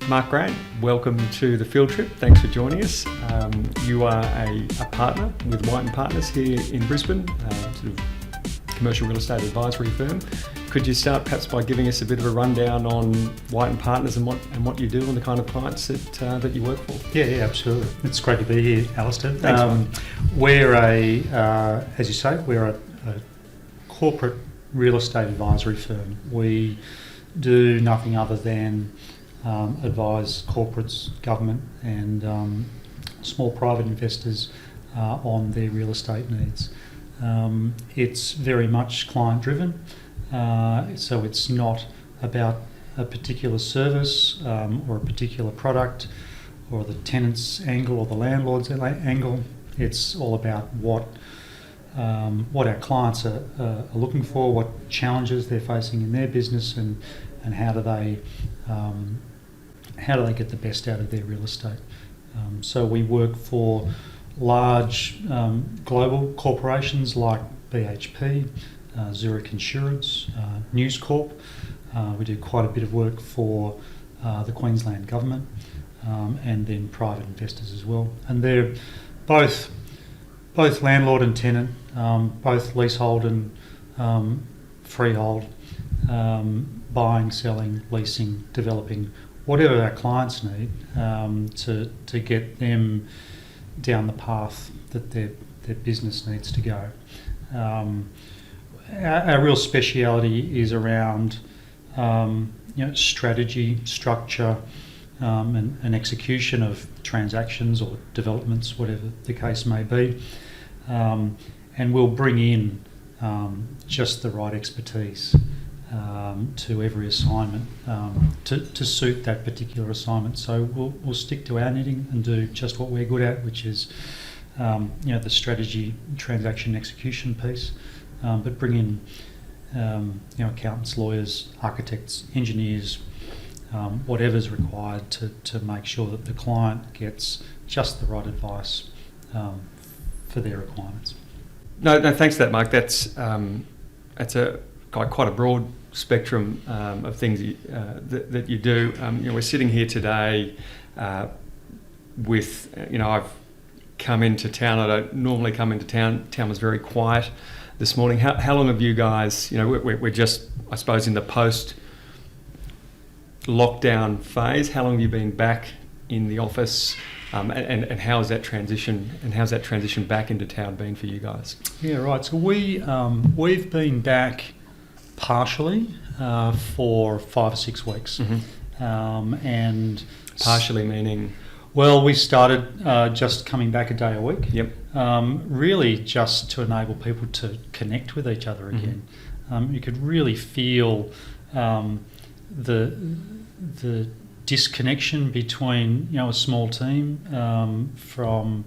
Mark Grant, welcome to the field trip. Thanks for joining us. You are a partner with White & Partners here in Brisbane, sort of commercial real estate advisory firm. Could you start perhaps by giving us a bit of a rundown on White & Partners and what you do and the kind of clients that you work for? Yeah, absolutely. It's great to be here, Alistair. Thanks, we're as you say, we're a corporate real estate advisory firm. We do nothing other than advise corporates, government and small private investors on their real estate needs. It's very much client driven, so it's not about a particular service or a particular product or the tenant's angle or the landlord's angle. It's all about what our clients are looking for, what challenges they're facing in their business, and how do they get the best out of their real estate. So we work for large global corporations like BHP, Zurich Insurance, News Corp. We do quite a bit of work for the Queensland government and then private investors as well. And they're both landlord and tenant, both leasehold and freehold, buying, selling, leasing, developing, whatever our clients need to get them down the path that their business needs to go. Our real speciality is around strategy, structure, and execution of transactions or developments, whatever the case may be. And we'll bring in just the right expertise to every assignment to suit that particular assignment. So we'll stick to our knitting and do just what we're good at, which is the strategy, transaction execution piece, but bring in accountants, lawyers, architects, engineers, whatever's required to make sure that the client gets just the right advice for their requirements. No, thanks for that, Mark. That's quite a broad spectrum of things that you do. We're sitting here today with, I've come into town. I don't normally come into town. Town was very quiet this morning. How long have you guys, we're just, I suppose, in the post-lockdown phase. How long have you been back in the office? And how's that transition back into town been for you guys? Yeah, right. So we've been back partially for 5 or 6 weeks. Mm-hmm. And partially meaning? Well, we started just coming back a day a week. Yep. Really just to enable people to connect with each other again. Mm-hmm. You could really feel the disconnection between a small team from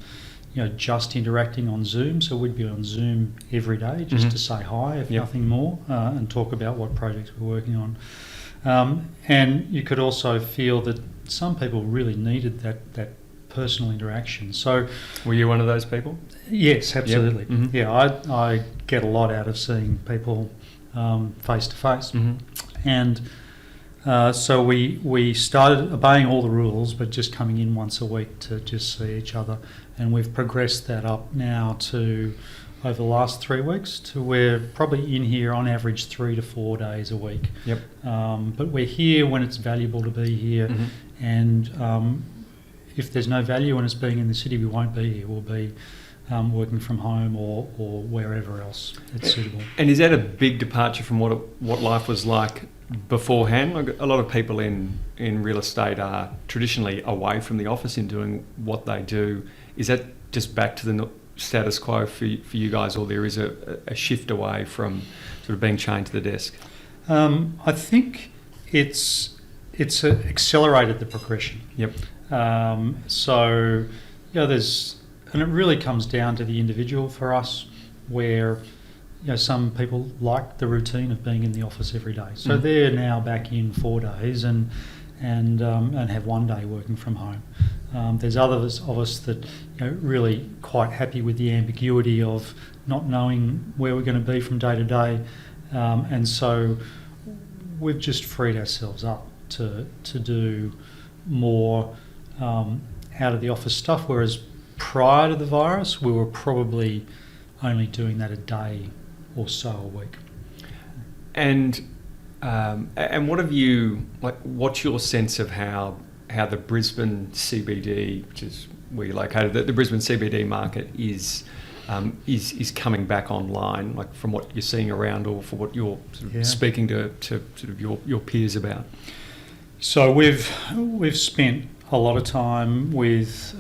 just interacting on Zoom. So we'd be on Zoom every day just to say hi, if nothing more, and talk about what projects we're working on. And you could also feel that some people really needed that personal interaction. So, were you one of those people? Yes, absolutely. Yep. Mm-hmm. Yeah, I get a lot out of seeing people face to face, and so we started obeying all the rules, but just coming in once a week to just see each other, and we've progressed that up now to, over the last 3 weeks, to we're probably in here on average 3 to 4 days a week. Yep. But we're here when it's valuable to be here, and if there's no value in us being in the city, we won't be here. We'll be working from home or wherever else it's suitable. And is that a big departure from what life was like beforehand? Like, a lot of people in real estate are traditionally away from the office in doing what they do. Is that just back to the status quo for you guys, or there is a shift away from sort of being chained to the desk? I think it's accelerated the progression. Yep. So and it really comes down to the individual for us, where some people like the routine of being in the office every day. So they're now back in 4 days and have 1 day working from home. There's others of us that really quite happy with the ambiguity of not knowing where we're going to be from day to day, and so we've just freed ourselves up to do more out of the office stuff, whereas prior to the virus, we were probably only doing that a day or so a week. And what have you what's your sense of how the Brisbane CBD, which is where you're located, the Brisbane CBD market is coming back online, like from what you're seeing around, or for what you're sort of speaking to sort of your peers about? So we've spent a lot of time with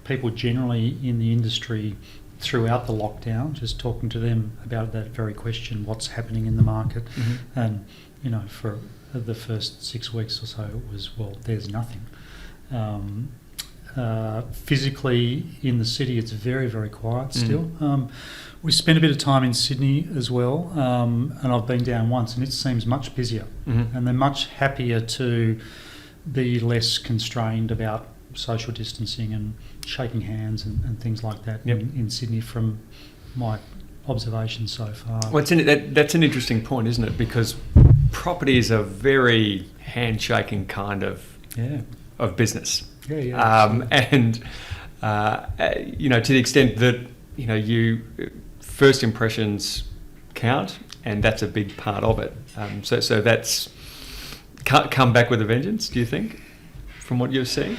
people generally in the industry throughout the lockdown, just talking to them about that very question: what's happening in the market? Mm-hmm. And for the first 6 weeks or so, it was, well, there's nothing. Physically in the city, it's very, very quiet still. We spent a bit of time in Sydney as well, and I've been down once, and it seems much busier. Mm-hmm. And they're much happier to be less constrained about social distancing and shaking hands and things like that in Sydney, from my observations so far. Well, that's an interesting point, isn't it? Because property is a very handshaking kind of business. And to the extent that you first impressions count, and that's a big part of it. So that's come back with a vengeance, do you think, from what you're seeing?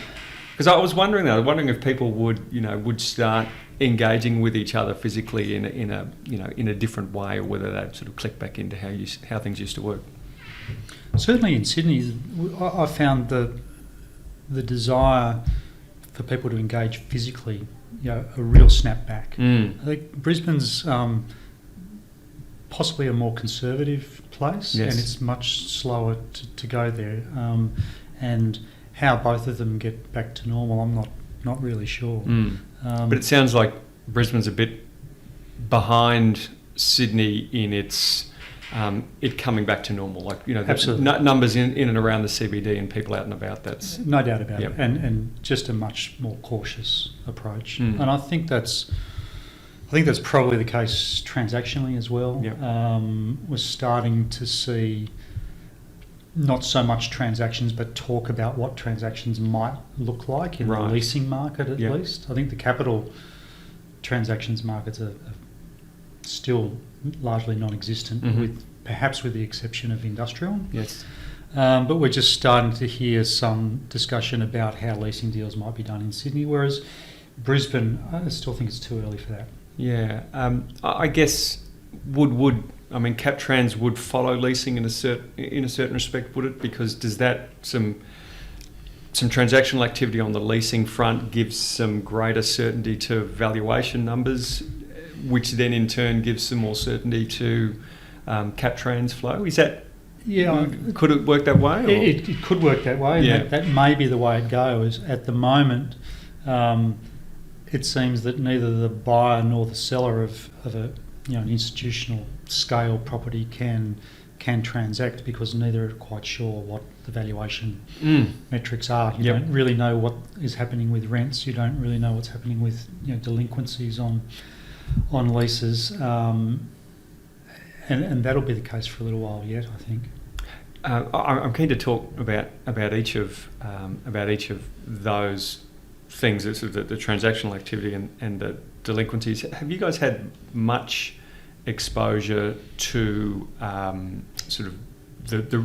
Because I was wondering if people would start engaging with each other physically in a different way, or whether they'd sort of click back into how things used to work. Certainly in Sydney, I found the desire for people to engage physically, a real snapback. I think Brisbane's possibly a more conservative place, and it's much slower to go there. And how both of them get back to normal, I'm not really sure. But it sounds like Brisbane's a bit behind Sydney in its it coming back to normal. Like Absolutely. Numbers in and around the CBD and people out and about. That's no doubt about it, and just a much more cautious approach. And I think that's probably the case transactionally as well. We're starting to see not so much transactions, but talk about what transactions might look like in the leasing market at least. I think the capital transactions markets are still largely non-existent, perhaps with the exception of industrial. Yes. But we're just starting to hear some discussion about how leasing deals might be done in Sydney, whereas Brisbane, I still think it's too early for that. Yeah. I guess Cap Trans would follow leasing in a certain respect, would it? Because does that some transactional activity on the leasing front gives some greater certainty to valuation numbers, which then in turn gives some more certainty to Cap Trans flow? Is that could it work that way? It could work that way. And that may be the way it goes. At the moment, it seems that neither the buyer nor the seller of an institutional scale property can transact, because neither are quite sure what the valuation metrics are. You don't really know what is happening with rents. You don't really know what's happening with delinquencies on leases, and that'll be the case for a little while yet, I think. I'm keen to talk about each of those things, sort of the transactional activity and the delinquencies. Have you guys had much exposure to sort of the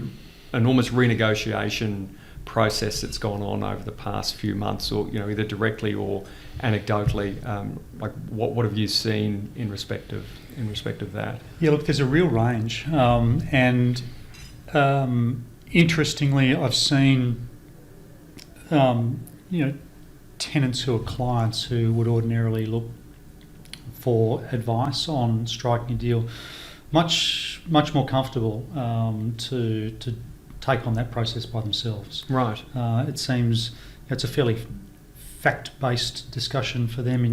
enormous renegotiation process that's gone on over the past few months, or either directly or anecdotally? What have you seen in respect of that? Yeah, look, there's a real range, and interestingly, I've seen tenants who are clients who would ordinarily look for advice on striking a deal much more comfortable to take on that process by themselves. Right. It seems it's a fairly fact-based discussion for them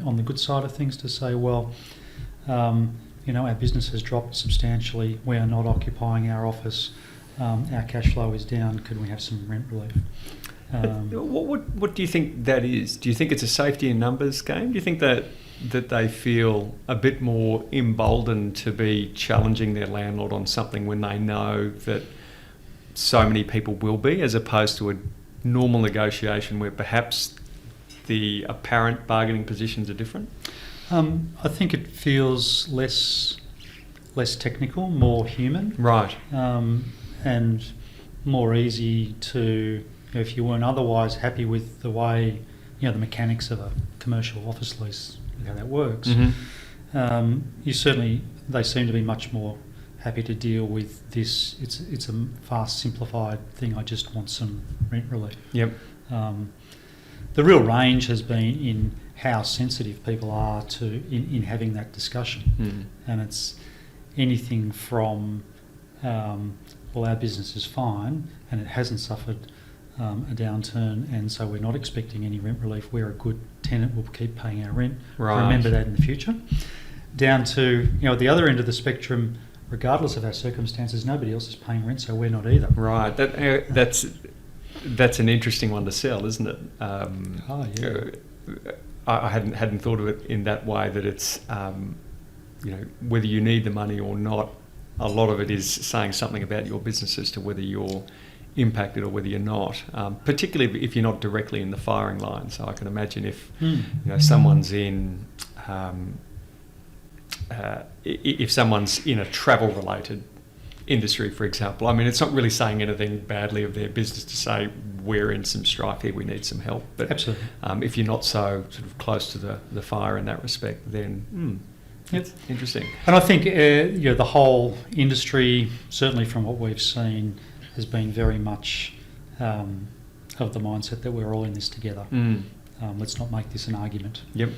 on the good side of things, to say, well, our business has dropped substantially, we are not occupying our office, our cash flow is down, could we have some rent relief? What do you think that is? Do you think it's a safety in numbers game? Do you think that they feel a bit more emboldened to be challenging their landlord on something when they know that so many people will be, as opposed to normal negotiation where perhaps the apparent bargaining positions are different? I think it feels less technical, more human. Right. And more easy to, if you weren't otherwise happy with the way, the mechanics of a commercial office lease, how that works, they seem to be much more happy to deal with this. It's a fast, simplified thing. I just want some rent relief. Yep. The real range has been in how sensitive people are to in having that discussion, and it's anything from well, our business is fine and it hasn't suffered a downturn, and so we're not expecting any rent relief. We're a good tenant, we'll keep paying our rent. Right. Remember that in the future. Down to, at the other end of the spectrum, regardless of our circumstances, nobody else is paying rent, so we're not either. Right. That's an interesting one to sell, isn't it? I hadn't thought of it in that way, that it's whether you need the money or not. A lot of it is saying something about your business as to whether you're impacted or whether you're not, particularly if you're not directly in the firing line. So I can imagine if someone's in if someone's in a travel related industry, for example, I mean, it's not really saying anything badly of their business to say we're in some strife here, we need some help. But absolutely, if you're not so sort of close to the fire in that respect, then it's interesting. And I think the whole industry, certainly from what we've seen, has been very much of the mindset that we're all in this together. Let's not make this an argument. Yep.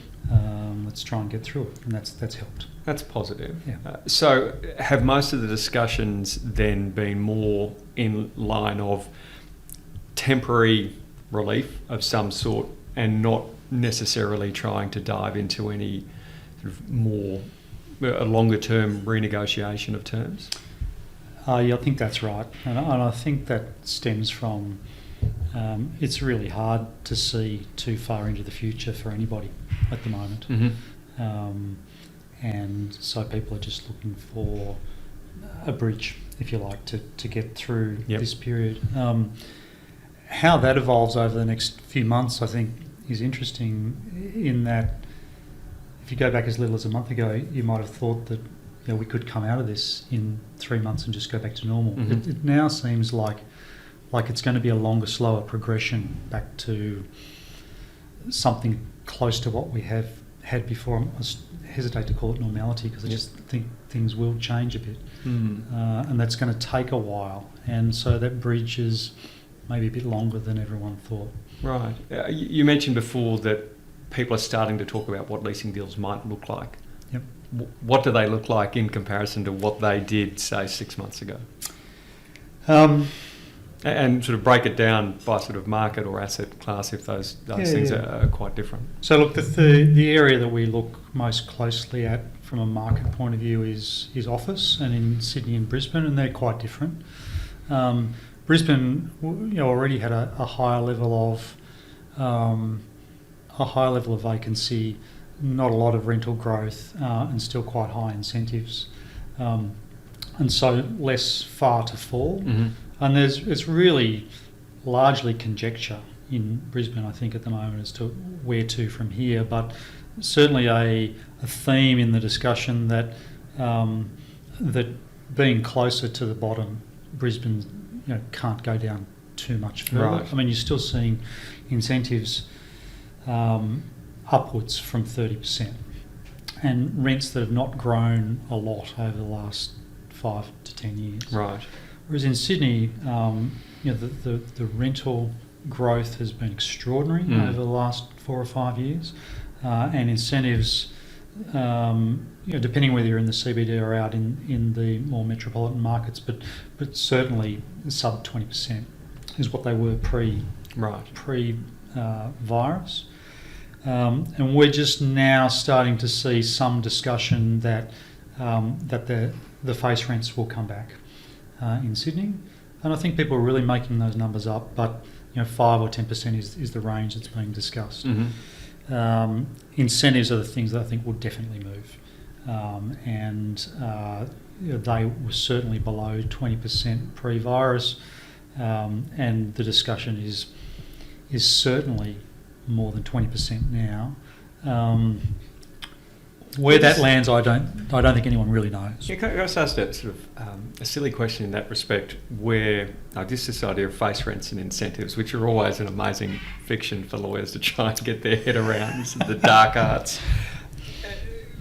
Let's try and get through it, and that's helped. That's positive. Yeah. So have most of the discussions then been more in line of temporary relief of some sort and not necessarily trying to dive into any sort of more a longer term renegotiation of terms? I think that's right, and I think that stems from it's really hard to see too far into the future for anybody at the moment. And so people are just looking for a bridge, if you like, to get through this period. How that evolves over the next few months, I think, is interesting in that if you go back as little as a month ago, you might have thought that we could come out of this in 3 months and just go back to normal. It now seems like it's going to be a longer, slower progression back to something close to what we have had before. I hesitate to call it normality because I just think things will change a bit, and that's going to take a while. And so that bridge is maybe a bit longer than everyone thought. Right. You mentioned before that people are starting to talk about what leasing deals might look like. Yep. What do they look like in comparison to what they did, say, 6 months ago? And sort of break it down by sort of market or asset class if those things are quite different. So look, the area that we look most closely at from a market point of view is office, and in Sydney and Brisbane, and they're quite different. Brisbane, already had a higher level of vacancy, not a lot of rental growth, and still quite high incentives, and so less far to fall. And it's really largely conjecture in Brisbane, I think, at the moment as to where to from here. But certainly a theme in the discussion that that being closer to the bottom, Brisbane can't go down too much further. Right. I mean, you're still seeing incentives upwards from 30%, and rents that have not grown a lot over the last 5 to 10 years. Right. Whereas in Sydney, the rental growth has been extraordinary over the last 4 or 5 years, and incentives, depending whether you're in the CBD or out in the more metropolitan markets, but certainly sub 20% is what they were pre virus, and we're just now starting to see some discussion that the face rents will come back. In Sydney, and I think people are really making those numbers up, but 5 or 10% is the range that's being discussed. Incentives are the things that I think will definitely move, and they were certainly below 20% pre-virus, and the discussion is is certainly more than 20% now. Where that lands, I don't think anyone really knows. Yeah, can I just ask that sort of a silly question in that respect, where just this idea of face rents and incentives, which are always an amazing fiction for lawyers to try and get their head around. This is the dark arts.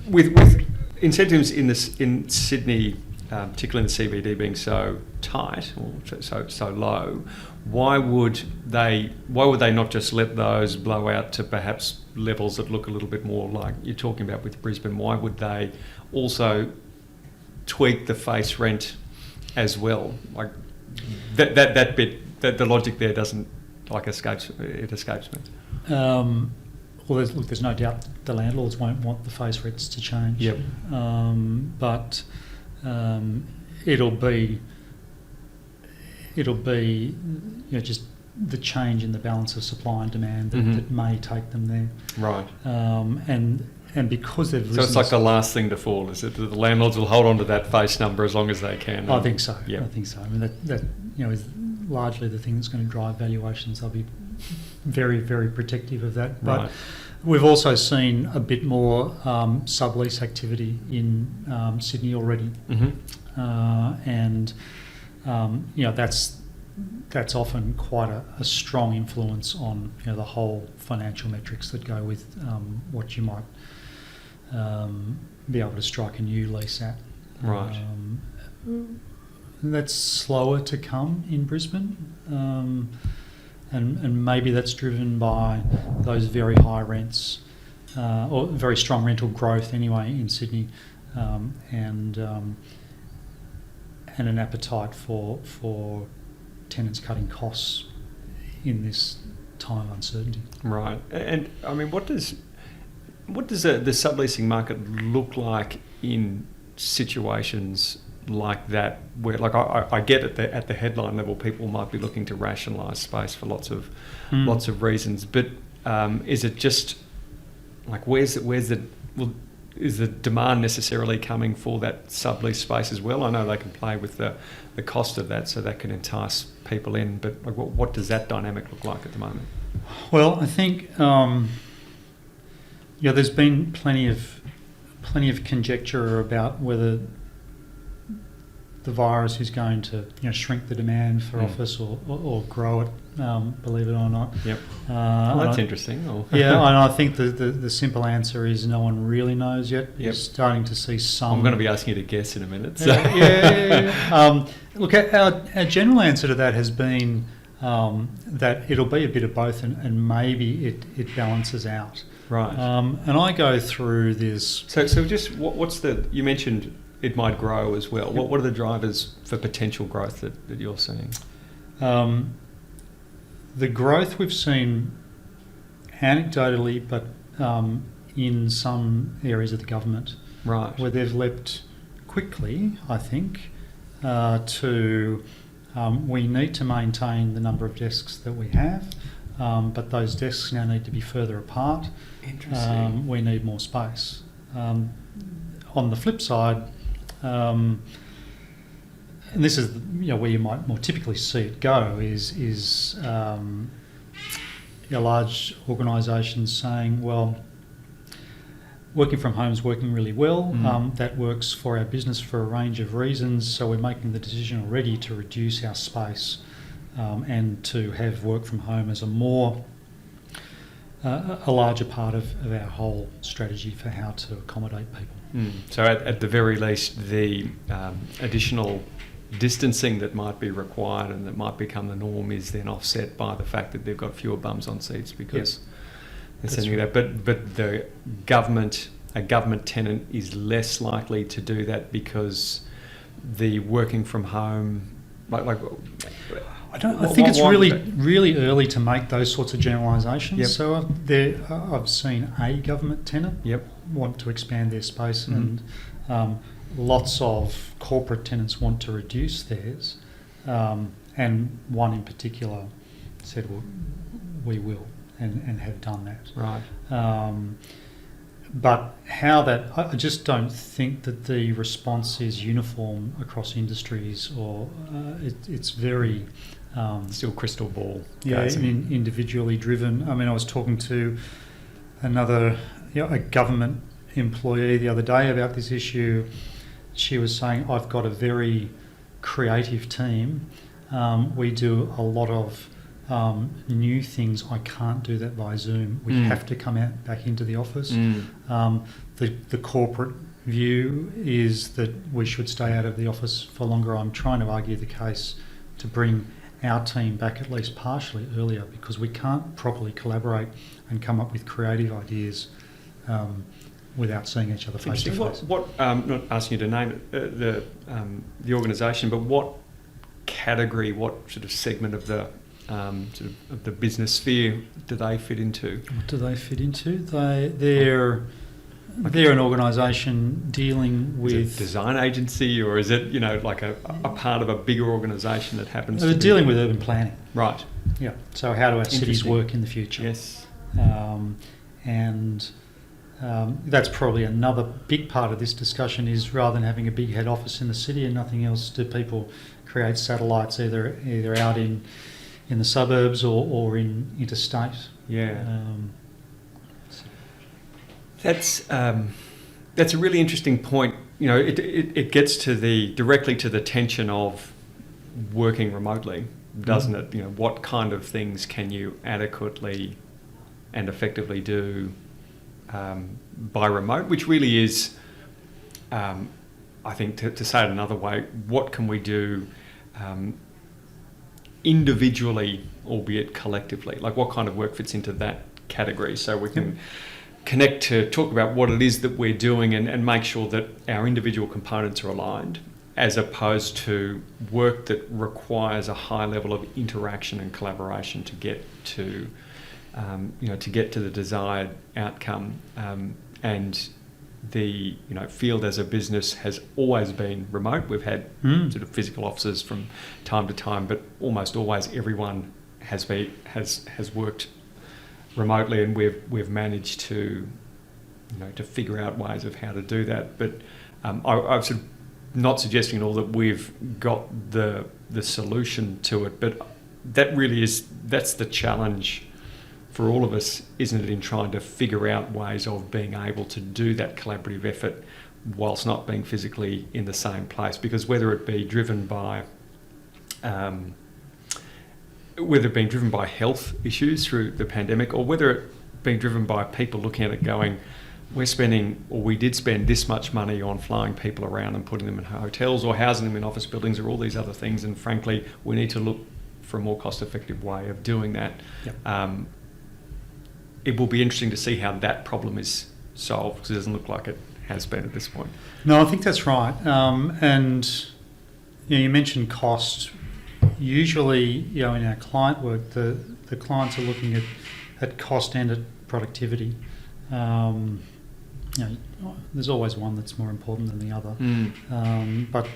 With incentives in Sydney, particularly in the CBD, being so tight or so low, why would they not just let those blow out to perhaps levels that look a little bit more like you're talking about with Brisbane? Why would they also tweak the face rent as well? Like that bit, the logic there doesn't escapes me. Well, there's no doubt the landlords won't want the face rents to change. Yep. But it'll be just the change in the balance of supply and demand that may take them there. Right. And because they've so it's like the last thing to fall, is it? The landlords will hold on to that face number as long as they can. I think so. Yep. I think so. I mean that is largely the thing that's going to drive valuations. They'll be very, very protective of that. But right. We've also seen a bit more sublease activity in Sydney already, and that's often quite a strong influence on the whole financial metrics that go with what you might be able to strike a new lease at. Right. That's slower to come in Brisbane. And maybe that's driven by those very high rents, or very strong rental growth anyway in Sydney, and an appetite for tenants cutting costs in this time of uncertainty. Right. And I mean, what does the subleasing market look like in situations like that, where I get at the headline level, people might be looking to rationalise space for lots of reasons, but is it just like is the demand necessarily coming for that sublease space as well? I know they can play with the cost of that, so that can entice people in, but what does that dynamic look like at the moment? Well, I think there's been plenty of conjecture about whether the virus is going to shrink the demand for office or grow it, believe it or not. Yep. Well, that's interesting. Yeah, and I think the simple answer is no one really knows yet. Yep. You're starting to see some... I'm going to be asking you to guess in a minute. So. Yeah. Look, our general answer to that has been that it'll be a bit of both, and maybe it balances out. Right. And I go through this... So just what's you mentioned it might grow as well. What are the drivers for potential growth that you're seeing? The growth we've seen anecdotally, but in some areas of the government, right, where they've leapt quickly, I think, to we need to maintain the number of desks that we have, but those desks now need to be further apart. Interesting. We need more space. On the flip side, and this is where you might more typically see it go is large organisations saying, well, working from home is working really well. That works for our business for a range of reasons, so we're making the decision already to reduce our space and to have work from home as a larger part of our whole strategy for how to accommodate people. So at the very least, the additional distancing that might be required and that might become the norm is then offset by the fact that they've got fewer bums on seats because they're sending that. But a government tenant is less likely to do that because the working from home, I think it's really early to make those sorts of generalisations. Yep. So I've seen a government tenant want to expand their space, and lots of corporate tenants want to reduce theirs, and one in particular said, "Well, we will," and have done that. Right. But how that, I just don't think that the response is uniform across industries, or it's very Still crystal ball. individually driven. I mean, I was talking to another, a government employee the other day about this issue. She was saying, I've got a very creative team. We do a lot of new things. I can't do that by Zoom. We have to come out back into the office. The corporate view is that we should stay out of the office for longer. I'm trying to argue the case to bring our team back at least partially earlier, because we can't properly collaborate and come up with creative ideas without seeing each other face to face. What not asking you to name it, the organisation, but what category, what sort of segment of the of the business sphere do they fit into? What do they fit into? They're an organisation dealing with... Is it a design agency, or is it, like a part of a bigger organisation that happens They're dealing with urban planning. Right. Yeah. So how do our cities work in the future? Yes. That's probably another big part of this discussion, is rather than having a big head office in the city and nothing else, do people create satellites either out in the suburbs or in interstate? Yeah. That's a really interesting point. It gets directly to the tension of working remotely, doesn't it? What kind of things can you adequately and effectively do by remote, which really is, I think, to say it another way, what can we do individually, albeit collectively? Like, what kind of work fits into that category, so we can connect to talk about what it is that we're doing and make sure that our individual components are aligned, as opposed to work that requires a high level of interaction and collaboration to get to the desired outcome. And the field as a business has always been remote. We've had sort of physical offices from time to time, but almost always everyone has worked remotely, and we've managed to figure out ways of how to do that. But I'm sort of not suggesting at all that we've got the solution to it, but that's the challenge for all of us, isn't it, in trying to figure out ways of being able to do that collaborative effort whilst not being physically in the same place. Because whether it be driven by health issues through the pandemic, or whether it being driven by people looking at it going, we did spend this much money on flying people around and putting them in hotels or housing them in office buildings or all these other things, and frankly we need to look for a more cost-effective way of doing that. Yep. It will be interesting to see how that problem is solved, because it doesn't look like it has been at this point. No, I think that's right. And you mentioned cost. Usually, in our client work, the clients are looking at cost and at productivity. There's always one that's more important than the other, but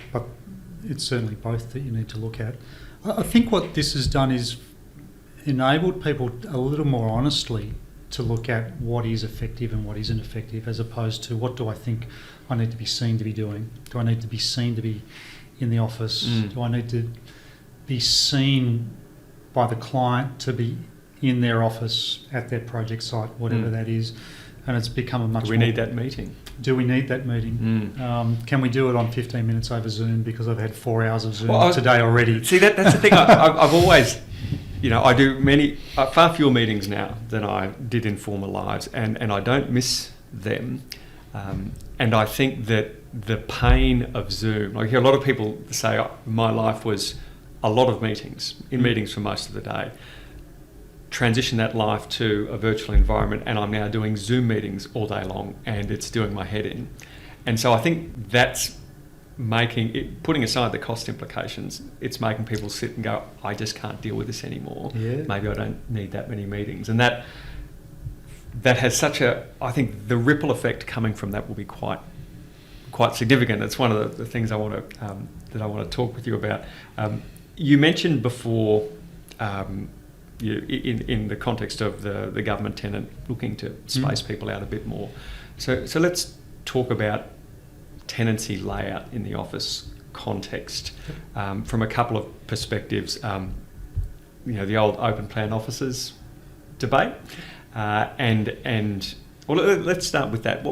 it's certainly both that you need to look at. I think what this has done is enabled people a little more honestly to look at what is effective and what isn't effective, as opposed to what do I think I need to be seen to be doing? Do I need to be seen to be in the office? Do I need to be seen by the client to be in their office at their project site, whatever that is? And it's become a much more... Do we need that meeting? Do we need that meeting? Can we do it on 15 minutes over Zoom, because I've had 4 hours of Zoom today already? See, that's the thing. I've always... I do far fewer meetings now than I did in former lives, and I don't miss them. And I think that the pain of Zoom, I hear a lot of people say, my life was a lot of meetings, meetings for most of the day. Transition that life to a virtual environment, and I'm now doing Zoom meetings all day long, and it's doing my head in. And so I think that's putting aside the cost implications, it's making people sit and go, I just can't deal with this anymore. Yeah. Maybe I don't need that many meetings. And that has I think the ripple effect coming from that will be quite significant. It's one of the things I want to talk with you about. You mentioned before, in the context of the government tenant looking to space people out a bit more. So let's talk about tenancy layout in the office context from a couple of perspectives. The old open plan offices debate, and well, let's start with that.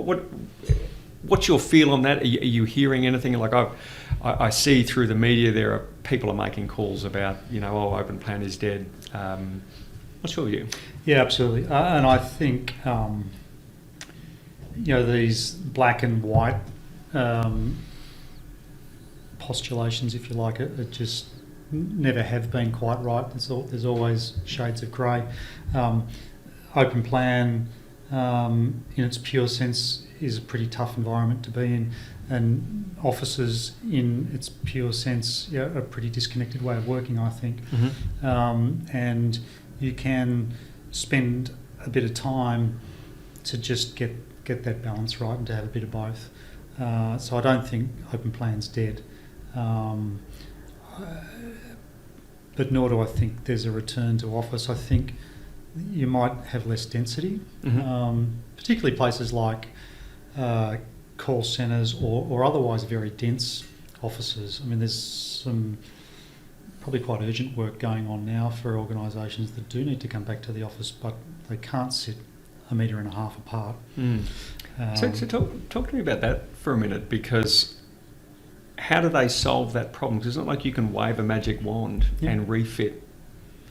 What's your feel on that? Are you hearing anything? Like I see through the media there are people are making calls about open plan is dead. What's your view? Yeah, absolutely. And I think these black and white postulations, if you like, it just never have been quite right. There's always shades of grey. Open plan, in its pure sense, is a pretty tough environment to be in, and offices, in its pure sense, a pretty disconnected way of working, I think. And you can spend a bit of time to just get that balance right and to have a bit of both. So I don't think open plan's dead. But nor do I think there's a return to office. I think you might have less density, particularly places like call centres or otherwise very dense offices. I mean, there's some probably quite urgent work going on now for organisations that do need to come back to the office, but they can't sit 1.5 metres apart. So talk to me about that for a minute, because how do they solve that problem? Because it's not like you can wave a magic wand and refit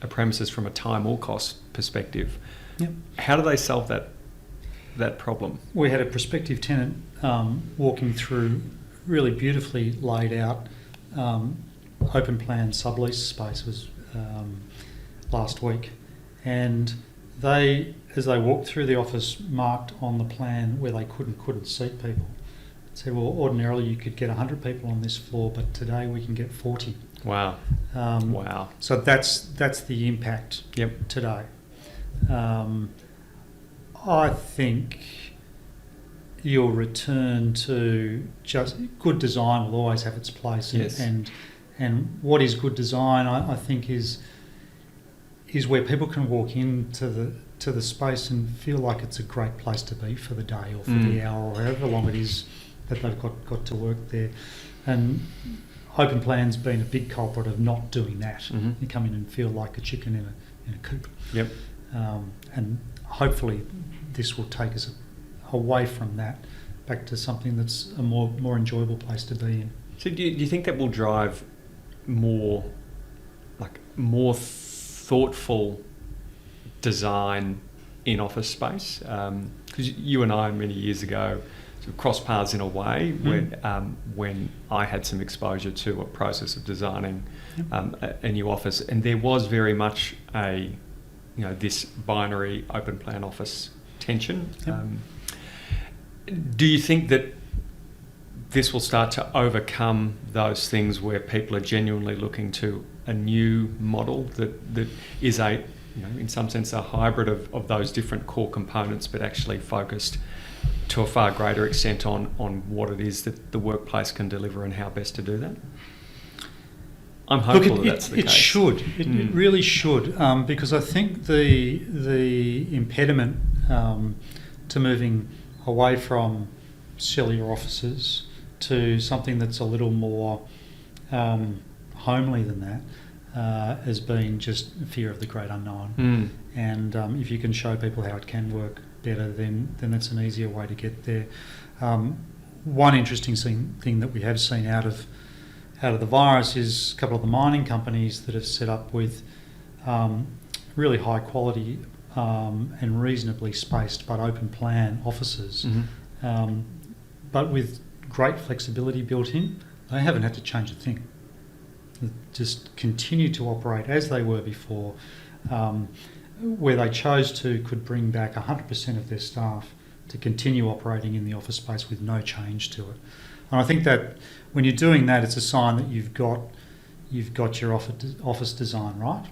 a premises from a time or cost perspective. How do they solve that problem? We had a prospective tenant walking through really beautifully laid out open plan sublease space was last week, and they, as they walked through the office, marked on the plan where they couldn't seat people. Said, well, ordinarily you could get 100 people on this floor, but today we can get 40. Wow. Wow. So that's the impact today. I think your return to just good design will always have its place. Yes. And what is good design, I think, is where people can walk into the space and feel like it's a great place to be for the day or for the hour or however long it is that they've got to work there. And open plan's been a big culprit of not doing that. You come in and feel like a chicken in a coop. And hopefully this will take us away from that back to something that's a more enjoyable place to be in. So do you think that will drive more thoughtful design in office space? Because you and I many years ago sort of crossed paths in a way when I had some exposure to a process of designing a new office, and there was very much this binary open plan office tension. Do you think that this will start to overcome those things where people are genuinely looking to a new model that is in some sense a hybrid of those different core components, but actually focused to a far greater extent on what it is that the workplace can deliver and how best to do that? I'm hopeful that's the case. It should. It really should, because I think the impediment to moving away from cellular offices to something that's a little more homely than that has been just fear of the great unknown. And if you can show people how it can work better, then that's an easier way to get there. One interesting thing that we have seen out of the virus is a couple of the mining companies that have set up with really high quality and reasonably spaced but open plan offices, but with great flexibility built in. They haven't had to change a thing. They just continue to operate as they were before. Where they chose to, could bring back 100% of their staff to continue operating in the office space with no change to it. And I think that when you're doing that, it's a sign that you've got your office design right.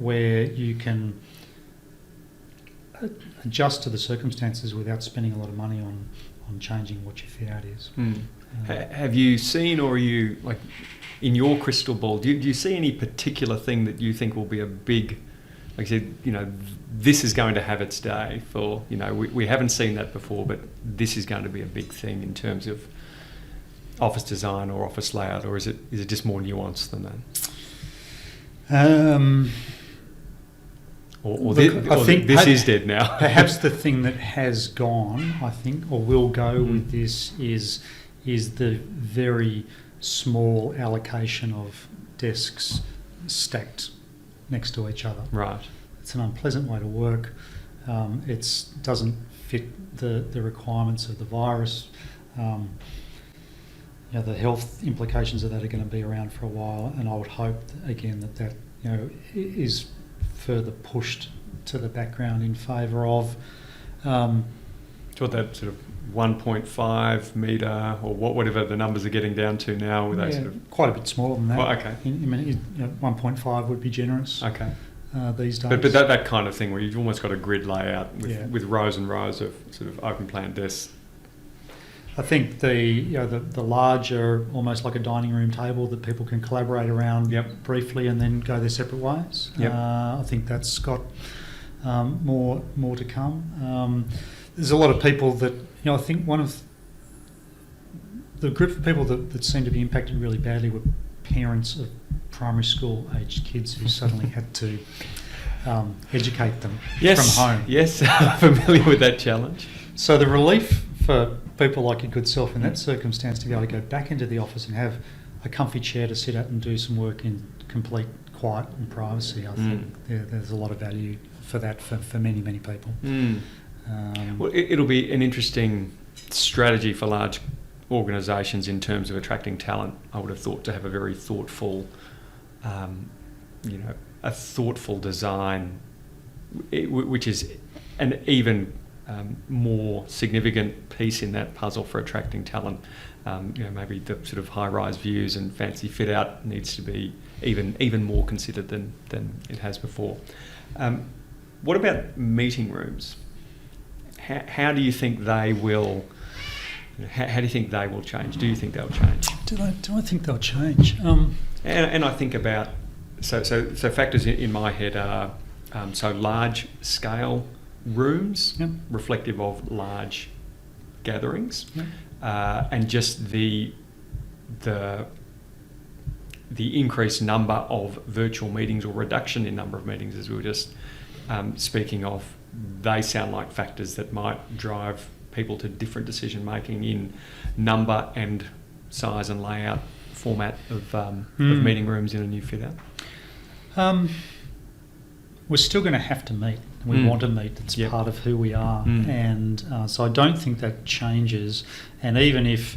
Where you can adjust to the circumstances without spending a lot of money on changing what your fit out is. Have you seen, or are you, like, in your crystal ball, do you see any particular thing that you think will be a big like I said, this is going to have its day for, we haven't seen that before, but this is going to be a big thing in terms of office design or office layout, or is it just more nuanced than that? I think this is dead now. Perhaps the thing that has gone, I think, or will go with this is the very small allocation of desks stacked next to each other. Right. It's an unpleasant way to work. It doesn't fit the requirements of the virus. The health implications of that are going to be around for a while, and I would hope again that is further pushed to the background in favour of. So that sort of 1.5 metre or whatever the numbers are getting down to now, with those sort of quite a bit smaller than that. Oh, okay. 1.5 would be generous. Okay. These days. But that kind of thing where you've almost got a grid layout with rows and rows of sort of open plan desks. I think the larger, almost like a dining room table that people can collaborate around briefly and then go their separate ways. I think that's got more to come. There's a lot of people that, I think one of the group of people that seem to be impacted really badly were parents of primary school aged kids who suddenly had to educate them from home. Yes, I'm familiar with that challenge. So the relief for people like your good self in that circumstance to be able to go back into the office and have a comfy chair to sit at and do some work in complete quiet and privacy, I think there's a lot of value for that for many, many people. Well, it'll be an interesting strategy for large organisations in terms of attracting talent. I would have thought to have a very thoughtful, a thoughtful design, which is an even more significant piece in that puzzle for attracting talent. Maybe the sort of high-rise views and fancy fit-out needs to be even more considered than it has before. What about meeting rooms? How do you think they will? How do you think they will change? Do you think they'll change? Do I think they'll change? And I think about so factors in my head are large scale rooms reflective of large gatherings, and just the increased number of virtual meetings or reduction in number of meetings, as we were just speaking of. They sound like factors that might drive people to different decision making in number and size and layout format of meeting rooms in a new fit out. We're still going to have to meet. We want to meet. It's part of who we are, and so I don't think that changes. And even if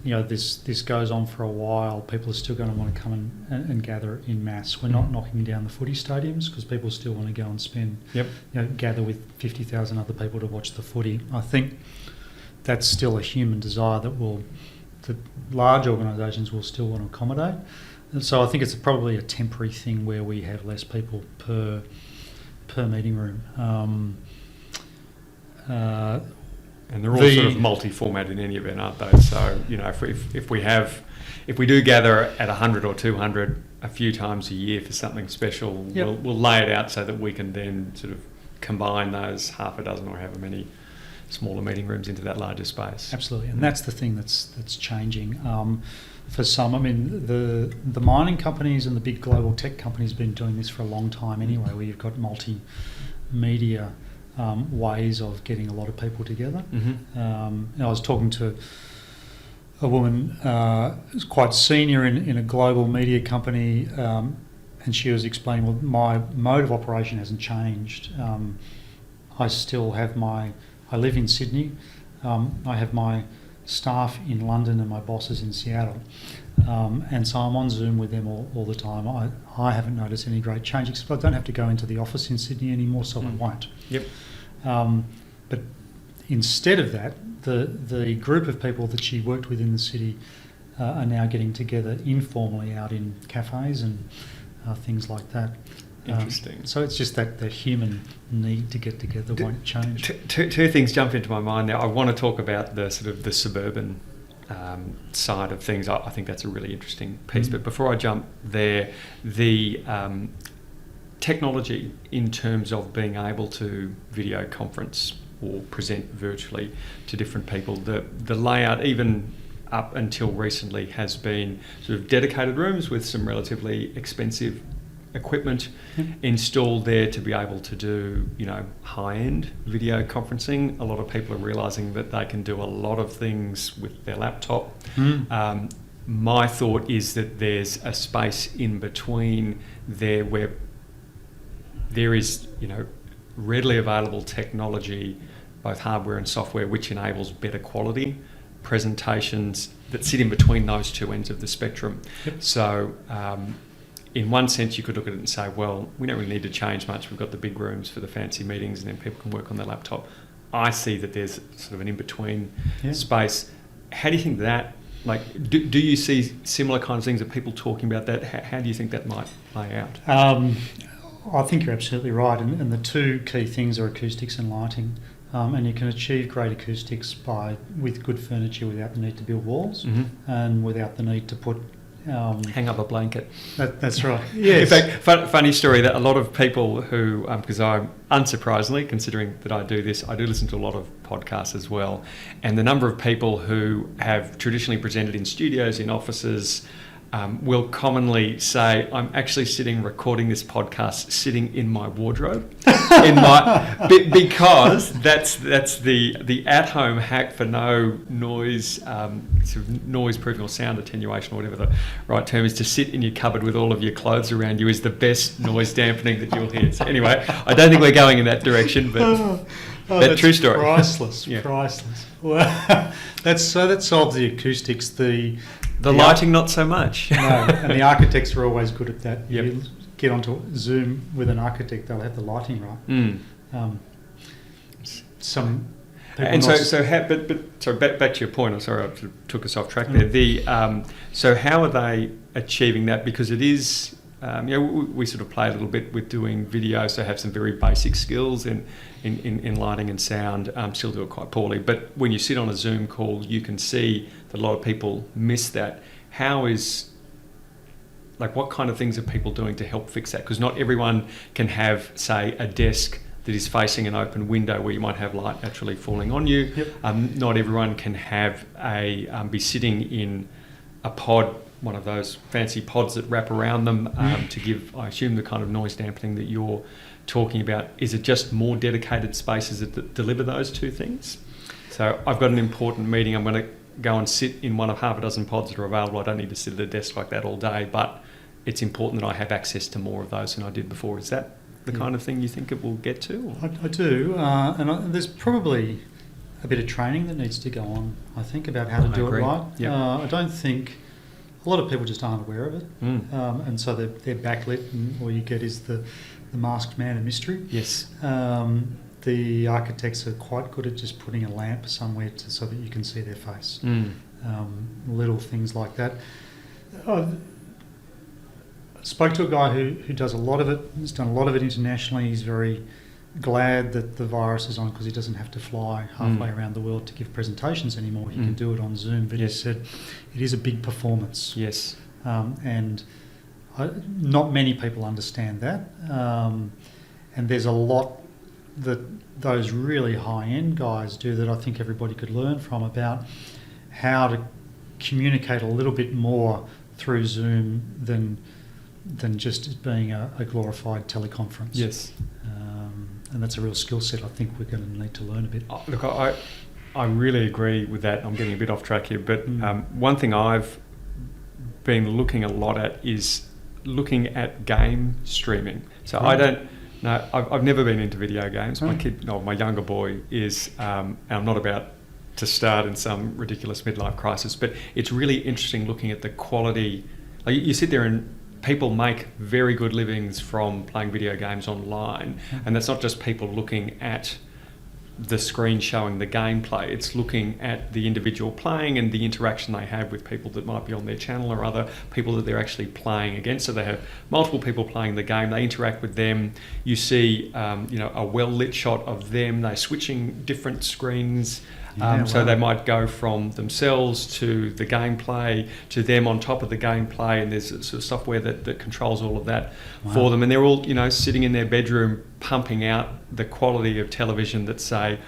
this goes on for a while, people are still going to want to come and gather in mass. We're not knocking down the footy stadiums because people still want to go and spend, gather with 50,000 other people to watch the footy. I think that's still a human desire that large organisations will still want to accommodate. And so I think it's probably a temporary thing where we have less people per meeting room. And they're all sort of multi-format in any event, aren't they? So, if we do gather at 100 or 200 a few times a year for something special, we'll lay it out so that we can then sort of combine those half a dozen or however many smaller meeting rooms into that larger space. Absolutely, and that's the thing that's changing. For some, I mean, the mining companies and the big global tech companies have been doing this for a long time anyway, where you've got multimedia ways of getting a lot of people together. I was talking to a woman who's quite senior in a global media company, and she was explaining, well, my mode of operation hasn't changed. I still have I live in Sydney, I have my staff in London and my bosses in Seattle, and so I'm on Zoom with them all the time. I haven't noticed any great change, except I don't have to go into the office in Sydney anymore, so I won't. But instead of that, the group of people that she worked with in the city are now getting together informally out in cafes and things like that. Interesting. So it's just that the human need to get together won't change. Two things jump into my mind now. I want to talk about the sort of the suburban side of things, I think that's a really interesting piece. But before I jump there, the technology in terms of being able to video conference or present virtually to different people, the layout, even up until recently, has been sort of dedicated rooms with some relatively expensive equipment installed there to be able to do, high-end video conferencing. A lot of people are realising that they can do a lot of things with their laptop. My thought is that there's a space in between there where there is, readily available technology, both hardware and software, which enables better quality presentations that sit in between those two ends of the spectrum. So in one sense, you could look at it and say, well, we don't really need to change much. We've got the big rooms for the fancy meetings, and then people can work on their laptop. I see that there's sort of an in-between space. How do you think that, do you see similar kinds of things? Are people talking about that? How do you think that might play out? I think you're absolutely right. And the two key things are acoustics and lighting. And you can achieve great acoustics with good furniture without the need to build walls and without the need to put... hang up a blanket. That's right. Yes. In fact, funny story that a lot of people who, because I'm unsurprisingly, considering that I do this, I do listen to a lot of podcasts as well, and the number of people who have traditionally presented in studios, in offices, will commonly say, I'm actually recording this podcast sitting in my wardrobe, because that's the at-home hack for no noise, sort of noise proofing or sound attenuation, or whatever the right term is. To sit in your cupboard with all of your clothes around you is the best noise dampening that you'll hear. So anyway, I don't think we're going in that direction, but that's true story. Priceless, priceless. Well, that solves the acoustics. The lighting, not so much. No, and the architects are always good at that. You get onto Zoom with an architect, they'll have the lighting right. Some people back to your point. I'm sorry, I sort of took us off track there. So how are they achieving that? Because it is, we sort of play a little bit with doing video, so have some very basic skills in lighting and sound. Still do it quite poorly, but when you sit on a Zoom call, you can see that a lot of people miss that. What kind of things are people doing to help fix that? Because not everyone can have, say, a desk that is facing an open window where you might have light naturally falling on you. Not everyone can have be sitting in a pod, one of those fancy pods that wrap around them to give, I assume, the kind of noise dampening that you're talking about. Is it just more dedicated spaces that deliver those two things? So I've got an important meeting. I'm going to go and sit in one of half a dozen pods that are available. I don't need to sit at a desk like that all day, but it's important that I have access to more of those than I did before. Is that the kind of thing you think it will get to? I do, there's probably a bit of training that needs to go on, I think, about how to do it right. I don't think... A lot of people just aren't aware of it, and so they're backlit, and all you get is the masked man of mystery. Yes. The architects are quite good at just putting a lamp somewhere so that you can see their face. Little things like that. I spoke to a guy who does a lot of it. He's done a lot of it internationally. He's very glad that the virus is on because he doesn't have to fly halfway around the world to give presentations anymore. He can do it on Zoom. But he said it is a big performance. Yes. And not many people understand that. And there's a lot that those really high-end guys do that I think everybody could learn from, about how to communicate a little bit more through Zoom than just as being a glorified teleconference. Yes. And that's a real skill set I think we're going to need to learn a bit. Look, I really agree with that. I'm getting a bit off track here, but one thing I've been looking a lot at is looking at game streaming. So I don't know, I've never been into video games. My younger boy is, and I'm not about to start in some ridiculous midlife crisis, but it's really interesting looking at the quality. Like you sit there and people make very good livings from playing video games online, and that's not just people looking at the screen showing the gameplay. It's looking at the individual playing and the interaction they have with people that might be on their channel or other people that they're actually playing against. So they have multiple people playing the game. They interact with them. You see, a well-lit shot of them. They're switching different screens So they might go from themselves to the gameplay, to them on top of the gameplay, and there's sort of software that controls all of that for them. And they're all, sitting in their bedroom pumping out the quality of television that, say,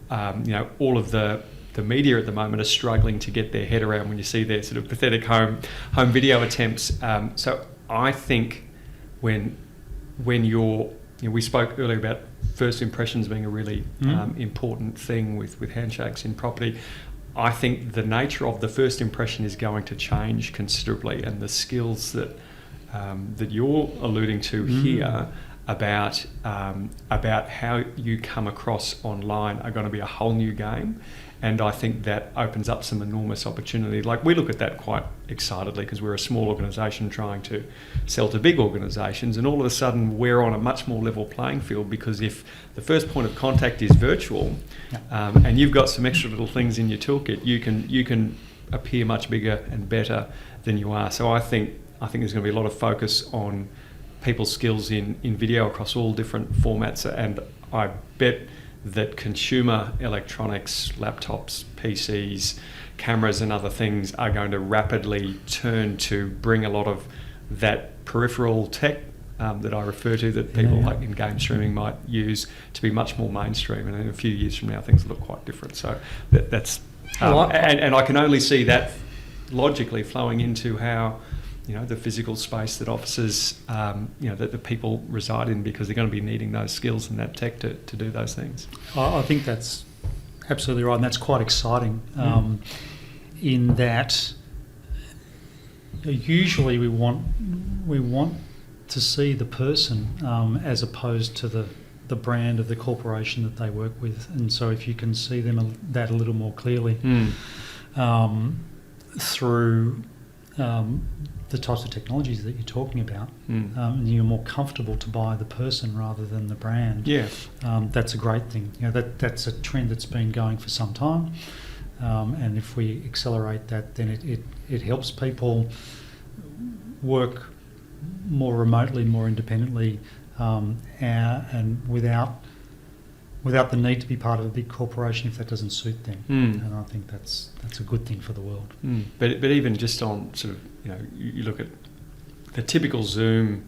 all of the media at the moment are struggling to get their head around when you see their sort of pathetic home video attempts. So I think when we spoke earlier about first impressions being a really important thing with handshakes in property. I think the nature of the first impression is going to change considerably, and the skills that you're alluding to here about how you come across online are going to be a whole new game. And I think that opens up some enormous opportunity. Like, we look at that quite excitedly because we're a small organisation trying to sell to big organisations, and all of a sudden we're on a much more level playing field, because if the first point of contact is virtual, and you've got some extra little things in your toolkit, you can appear much bigger and better than you are. So I think there's going to be a lot of focus on people's skills in video across all different formats, and I bet that consumer electronics, laptops, PCs, cameras and other things are going to rapidly turn to bring a lot of that peripheral tech that I refer to, that people like in game streaming might use, to be much more mainstream. And in a few years from now, things look quite different. So that's... and I can only see that logically flowing into how the physical space that offices, that the people reside in, because they're going to be needing those skills and that tech to do those things. I think that's absolutely right, and that's quite exciting. In that, usually we want to see the person as opposed to the brand of the corporation that they work with, and so if you can see them that a little more clearly through the types of technologies that you're talking about, and you're more comfortable to buy the person rather than the brand. That's a great thing. That's a trend that's been going for some time, and if we accelerate that, then it helps people work more remotely, more independently, and without the need to be part of a big corporation if that doesn't suit them. And I think that's a good thing for the world. But even just on sort of, you look at the typical Zoom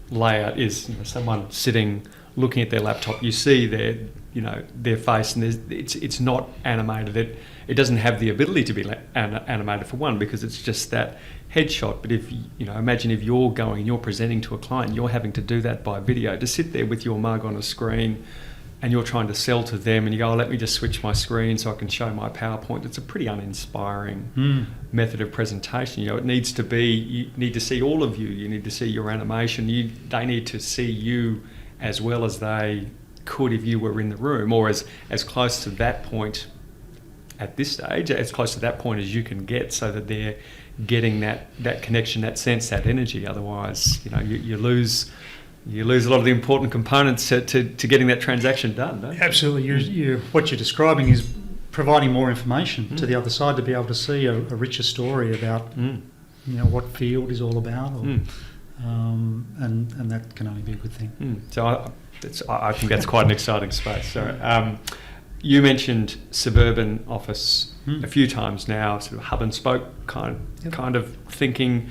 layout is someone sitting looking at their laptop. You see their face, and it's not animated. It doesn't have the ability to be animated, for one, because it's just that headshot. But if imagine if you're presenting to a client, you're having to do that by video, to sit there with your mug on a screen, and you're trying to sell to them, and you go, let me just switch my screen so I can show my PowerPoint. It's a pretty uninspiring method of presentation. You need to see all of you. You need to see your animation. They need to see you as well as they could if you were in the room, or as close to that point at this stage, as close to that point as you can get, so that they're getting that connection, that sense, that energy. Otherwise, you lose a lot of the important components to getting that transaction done, don't you? Absolutely. What you're describing is providing more information to the other side to be able to see a richer story about what field is all about, and that can only be a good thing. So I think that's quite an exciting space. So you mentioned Suburban office a few times now, sort of hub and spoke kind of thinking.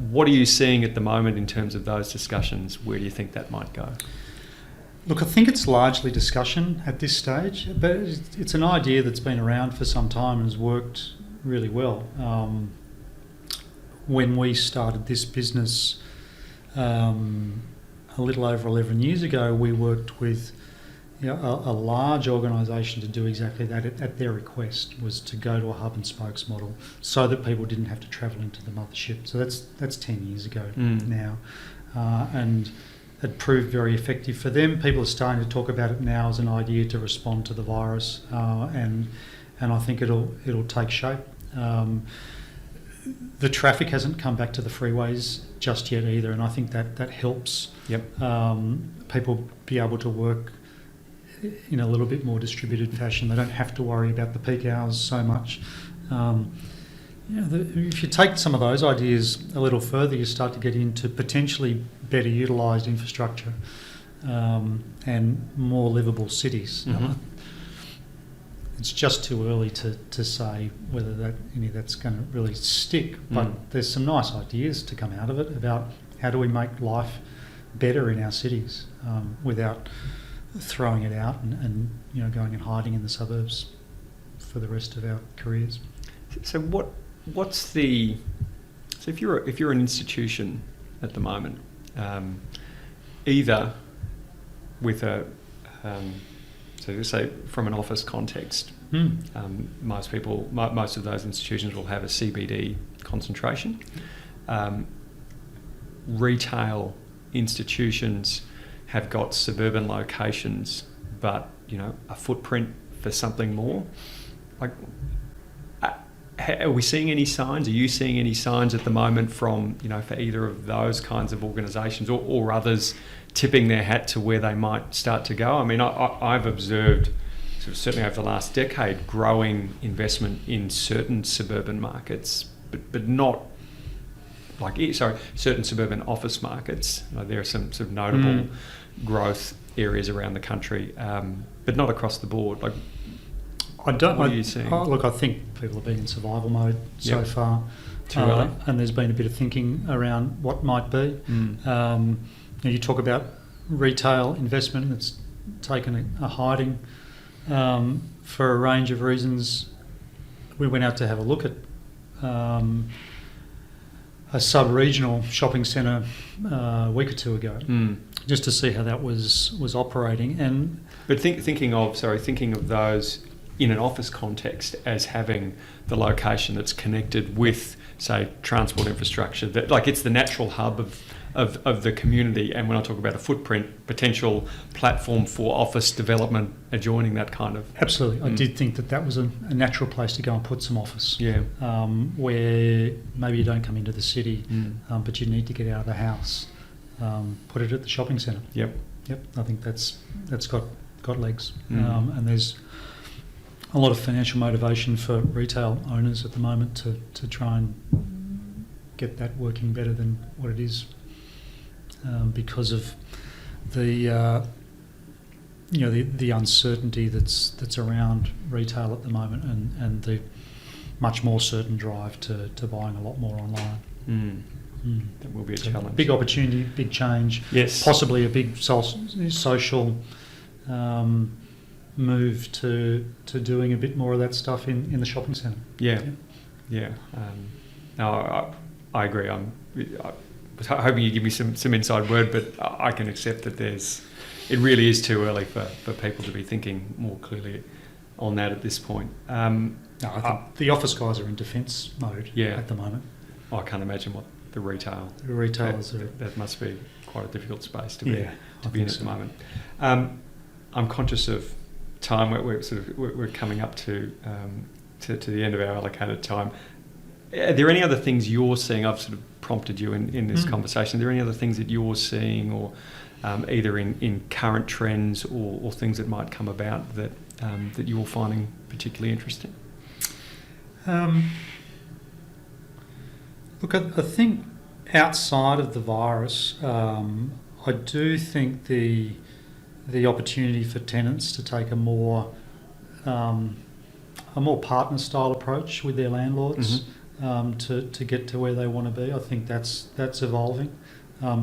What are you seeing at the moment in terms of those discussions? Where do you think that might go? Look, I think it's largely discussion at this stage, but it's an idea that's been around for some time and has worked really well. When we started this business a little over 11 years ago, we worked with a large organisation to do exactly that at their request, was to go to a hub and spokes model so that people didn't have to travel into the mothership. So that's 10 years ago now, and it proved very effective for them. People are starting to talk about it now as an idea to respond to the virus, and I think it'll take shape. The traffic hasn't come back to the freeways just yet either, and I think that helps people be able to work in a little bit more distributed fashion. They don't have to worry about the peak hours so much. If you take some of those ideas a little further, you start to get into potentially better utilised infrastructure and more livable cities. it's just too early to say whether any of that's going to really stick. But there's some nice ideas to come out of it about how do we make life better in our cities without throwing it out and going and hiding in the suburbs for the rest of our careers. So what's the... So if you're an institution at the moment, either with a... so to say from an office context, most of those institutions will have a CBD concentration. Retail institutions have got suburban locations, but a footprint for something more. Like, are we seeing any signs? Are you seeing any signs at the moment from for either of those kinds of organisations or others tipping their hat to where they might start to go? I mean, I've observed, certainly over the last decade, growing investment in certain suburban markets, but not certain suburban office markets. There are some sort of notable growth areas around the country, but not across the board. Like, what are you seeing? Look, I think people have been in survival mode so far. Too early. And there's been a bit of thinking around what might be. You talk about retail investment that's taken a hiding for a range of reasons. We went out to have a look at a sub-regional shopping centre a week or two ago, just to see how that was operating. But thinking of those in an office context as having the location that's connected with, say, transport infrastructure, that like it's the natural hub of the community. And when I talk about a footprint, potential platform for office development adjoining that kind of... Absolutely. I did think that was a natural place to go and put some office. Yeah. Where maybe you don't come into the city, but you need to get out of the house. Put it at the shopping centre. Yep. I think that's got legs. And there's a lot of financial motivation for retail owners at the moment to try and get that working better than what it is, because of the the uncertainty that's around retail at the moment, and the much more certain drive to buying a lot more online. That will be a challenge. Big opportunity, big change. Yes. Possibly a big social move to doing a bit more of that stuff in the shopping centre. Yeah. No, I agree. I was hoping you'd give me some inside word, but I can accept that it really is too early for people to be thinking more clearly on that at this point. No, I think the office guys are in defence mode at the moment. I can't imagine what the retailers are. That must be quite a difficult space to be in at the moment. I'm conscious of time. We're coming up to the end of our allocated time. Are there any other things you're seeing? I've sort of prompted you in this conversation. Are there any other things that you're seeing, or either in current trends or things that might come about that you're finding particularly interesting? Look, I think outside of the virus, I do think the opportunity for tenants to take a more partner style approach with their landlords to get to where they want to be. I think that's evolving,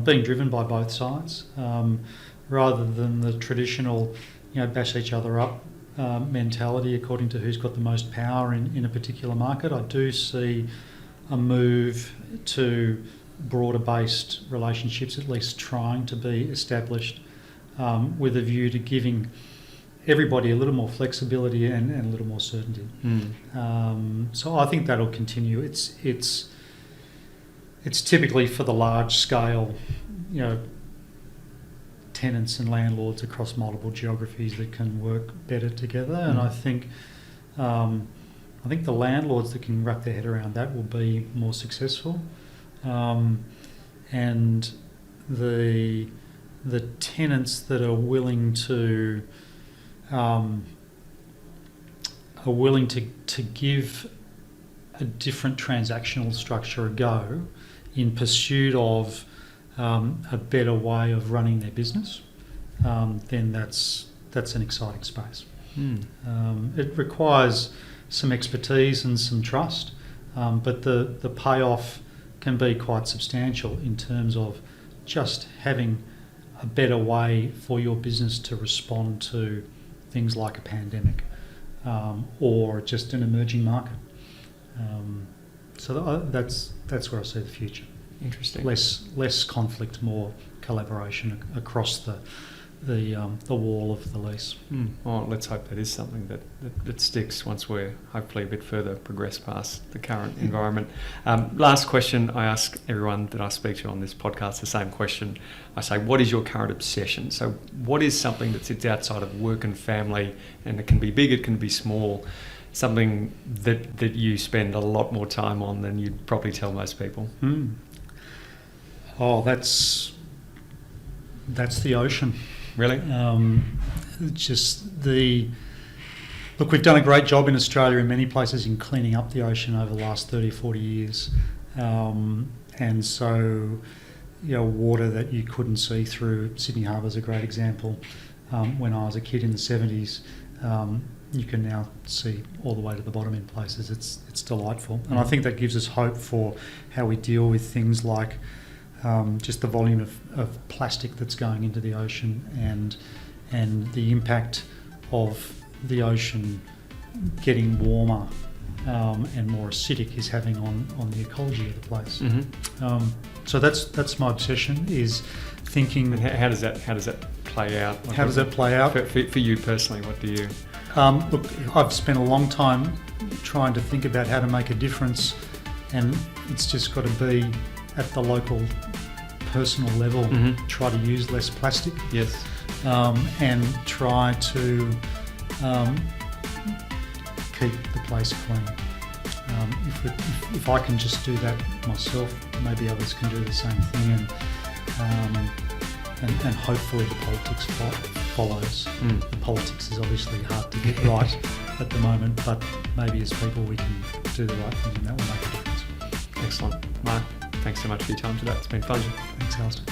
being driven by both sides, rather than the traditional, bash each other up mentality according to who's got the most power in a particular market. I do see a move to broader based relationships, at least trying to be established, with a view to giving everybody a little more flexibility and a little more certainty. So I think that'll continue. It's typically for the large scale, tenants and landlords across multiple geographies that can work better together. And I think the landlords that can wrap their head around that will be more successful, and the tenants that are willing to give a different transactional structure a go in pursuit of a better way of running their business, then that's an exciting space. It requires some expertise and some trust, but the payoff can be quite substantial in terms of just having a better way for your business to respond to things like a pandemic or just an emerging market. So that's where I see the future. Interesting. Less conflict, more collaboration across the wall of the lease. Well, let's hope that is something that sticks once we're hopefully a bit further progressed past the current environment. Last question, I ask everyone that I speak to on this podcast the same question. I say, what is your current obsession? So what is something that sits outside of work and family, and it can be big, it can be small, something that you spend a lot more time on than you'd probably tell most people? Oh, that's the ocean. Really? Look, we've done a great job in Australia in many places in cleaning up the ocean over the last 30, 40 years. And so, water that you couldn't see through Sydney Harbour is a great example. When I was a kid in the 70s, you can now see all the way to the bottom in places. It's delightful. And I think that gives us hope for how we deal with things like just the volume of plastic that's going into the ocean and the impact of the ocean getting warmer and more acidic is having on the ecology of the place. So that's my obsession, is thinking. And how does that play out? How does that play out? For you personally, what do you... Look, I've spent a long time trying to think about how to make a difference, and it's just got to be at the local personal level. Try to use less plastic. Yes. And try to keep the place clean. If I can just do that myself, maybe others can do the same thing, and hopefully the politics follows. The politics is obviously hard to get right at the moment, but maybe as people we can do the right thing, and that will make a difference. Excellent. Mark, thanks so much for your time today. It's been fun. Thanks, Alistair.